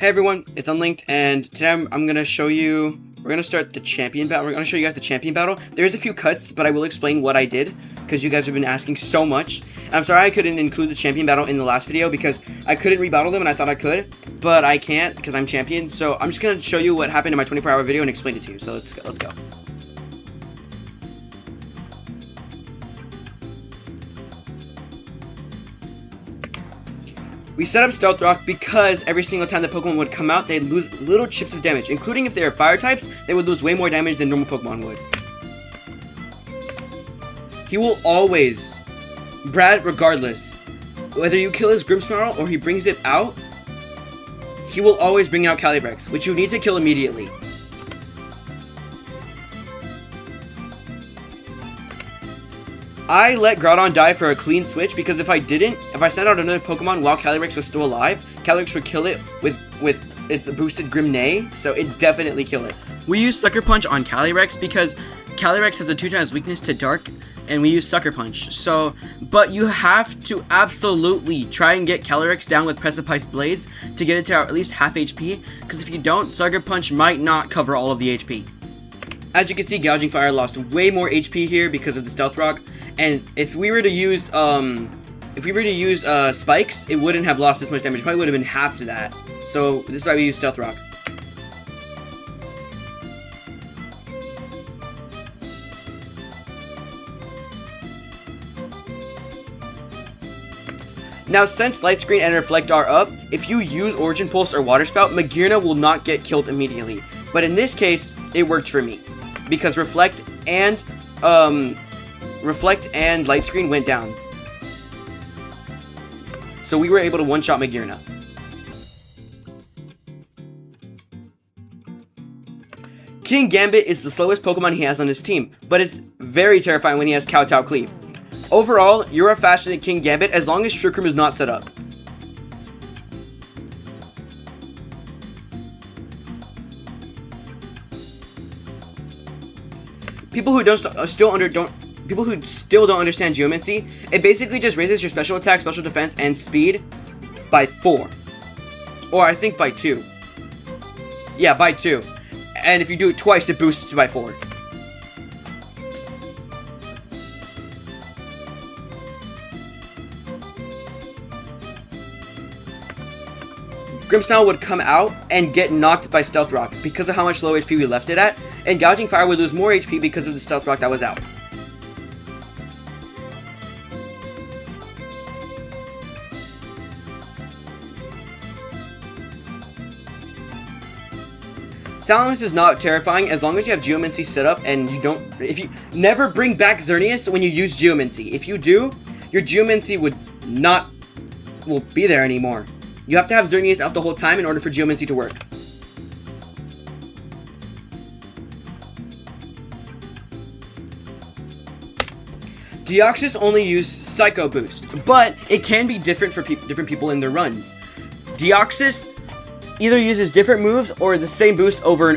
Hey everyone, it's Unlinked, and today I'm gonna show you, we're gonna start the champion battle. We're gonna show you guys the champion battle. There's a few cuts, but I will explain what I did, because you guys have been asking so much. And I'm sorry I couldn't include the champion battle in the last video, because I couldn't rebattle them, and I thought I could, but I can't, because I'm champion. So I'm just gonna show you what happened in my 24-hour video and explain it to you, so let's go. We set up Stealth Rock because every single time the Pokemon would come out, they'd lose little chips of damage, including if they are fire types, they would lose way more damage than normal Pokemon would. He will always, Brad, regardless, whether you kill his Grimmsnarl or he brings it out, he will always bring out Calyrex, which you need to kill immediately. I let Groudon die for a clean switch because if I didn't, if I sent out another Pokemon while Calyrex was still alive, Calyrex would kill it with its boosted Grim-Neigh, so it definitely kill it. We use Sucker Punch on Calyrex because Calyrex has a 2x weakness to Dark, and we use Sucker Punch. So, but you have to absolutely try and get Calyrex down with Precipice Blades to get it to at least half HP, because if you don't, Sucker Punch might not cover all of the HP. As you can see, Gouging Fire lost way more HP here because of the Stealth Rock, and if we were to use Spikes, it wouldn't have lost this much damage. It probably would have been half to that. So this is why we use Stealth Rock. Now, since Light Screen and Reflect are up, if you use Origin Pulse or Water Spout, Magearna will not get killed immediately. But in this case, it worked for me because Reflect and Light Screen went down. So we were able to one-shot Magearna. Kingambit is the slowest Pokemon he has on his team, but it's very terrifying when he has Kowtow Cleave. Overall, you are faster than Kingambit as long as Trick Room is not set up. People who still don't understand Geomancy, it basically just raises your special attack, special defense, and speed by 4. Or I think by 2. Yeah, by 2. And if you do it twice, it boosts by 4. Grimmsnarl would come out and get knocked by Stealth Rock because of how much low HP we left it at, and Gouging Fire would lose more HP because of the Stealth Rock that was out. Salamence is not terrifying as long as you have Geomancy set up and if you never bring back Xerneas when you use Geomancy. If you do, your Geomancy won't be there anymore. You have to have Xerneas out the whole time in order for Geomancy to work. Deoxys only uses Psycho Boost, but it can be different for different people in their runs. Deoxys either uses different moves or the same move over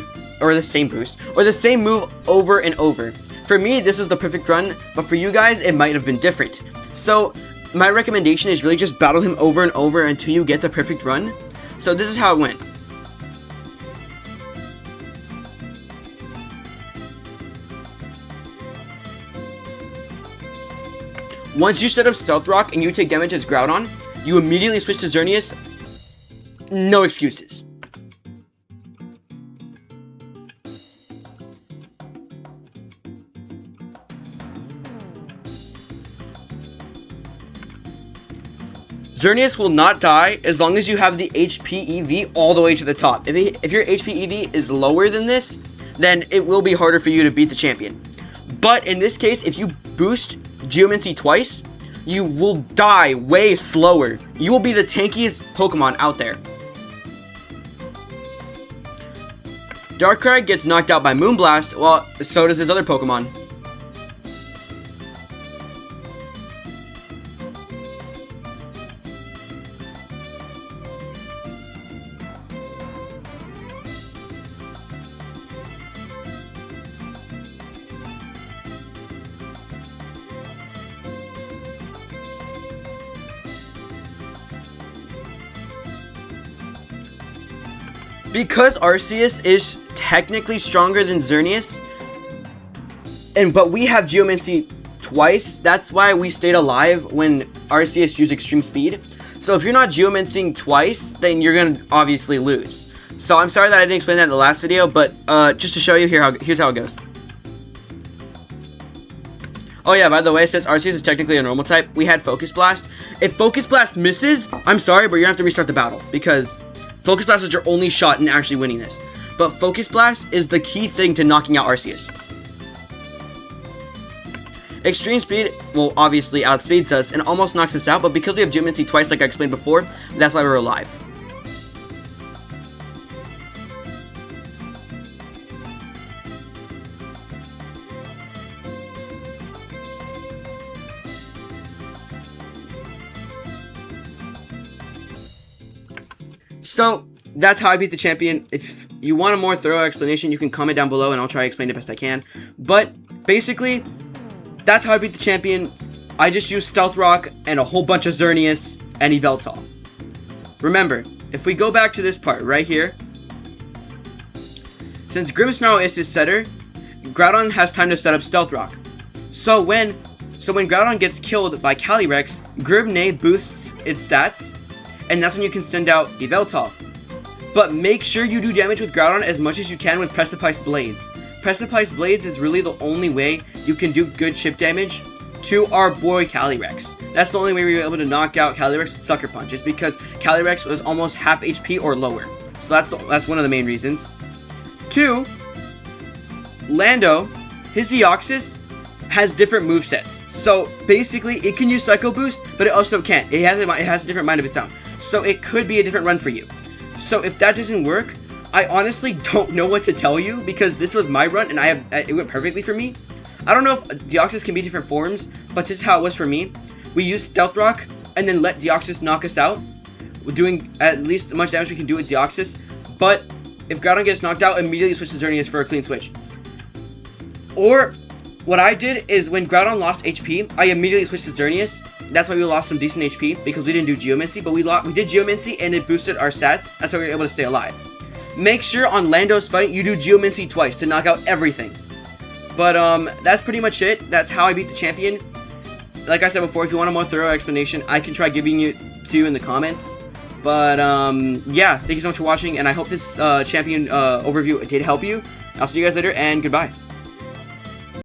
and over. For me, this is the perfect run, but for you guys, it might have been different. So my recommendation is really just battle him over and over until you get the perfect run. So this is how it went. Once you set up Stealth Rock and you take damage as Groudon, you immediately switch to Xerneas. No excuses. Xerneas will not die as long as you have the HP EV all the way to the top. If your HP EV is lower than this, then it will be harder for you to beat the champion. But in this case, if you boost Geomancy twice, you will die way slower. You will be the tankiest Pokemon out there. Darkrai gets knocked out by Moonblast, while so does his other Pokemon. Because Arceus is technically stronger than Xerneas, but we have Geomancy twice, that's why we stayed alive when Arceus used extreme speed. So if you're not Geomancying twice, then you're gonna obviously lose. So I'm sorry that I didn't explain that in the last video, but just to show you here's how it goes. Oh yeah, by the way, since Arceus is technically a normal type, we had Focus Blast. If Focus Blast misses, I'm sorry, but you're gonna have to restart the battle, because Focus Blast is your only shot in actually winning this. But Focus Blast is the key thing to knocking out Arceus. Extreme Speed, well, obviously outspeeds us and almost knocks us out, but because we have Geomancy twice, like I explained before, that's why we're alive. So, that's how I beat the champion. If you want a more thorough explanation, you can comment down below and I'll try to explain it best I can. But, basically, that's how I beat the champion. I just used Stealth Rock and a whole bunch of Xerneas and Yveltal. Remember, if we go back to this part right here, since Grimmsnarl is his setter, Groudon has time to set up Stealth Rock. So when Groudon gets killed by Calyrex, Grimnay boosts its stats, and that's when you can send out Yveltal. But make sure you do damage with Groudon as much as you can with Precipice Blades. Precipice Blades is really the only way you can do good chip damage to our boy Calyrex. That's the only way we were able to knock out Calyrex with Sucker Punch, is because Calyrex was almost half HP or lower. So that's one of the main reasons. 2, Lando, his Deoxys has different movesets. So basically, it can use Psycho Boost, but it also can't. It has a different mind of its own. So it could be a different run for you. So if that doesn't work, I honestly don't know what to tell you, because this was my run and it went perfectly for me. I don't know if Deoxys can be different forms, but this is how it was for me. We used Stealth Rock and then let Deoxys knock us out, doing at least as much damage we can do with Deoxys. But if Groudon gets knocked out, immediately switch to Xerneas for a clean switch. Or what I did is when Groudon lost HP, I immediately switched to Xerneas. That's why we lost some decent HP, because we didn't do Geomancy, but we did Geomancy and it boosted our stats. That's how we were able to stay alive. Make sure on Lando's fight you do Geomancy twice to knock out everything. But that's pretty much it. That's how I beat the champion. Like I said before, if you want a more thorough explanation, I can try giving it to you in the comments. But yeah, thank you so much for watching, and I hope this champion overview did help you. I'll see you guys later, and goodbye.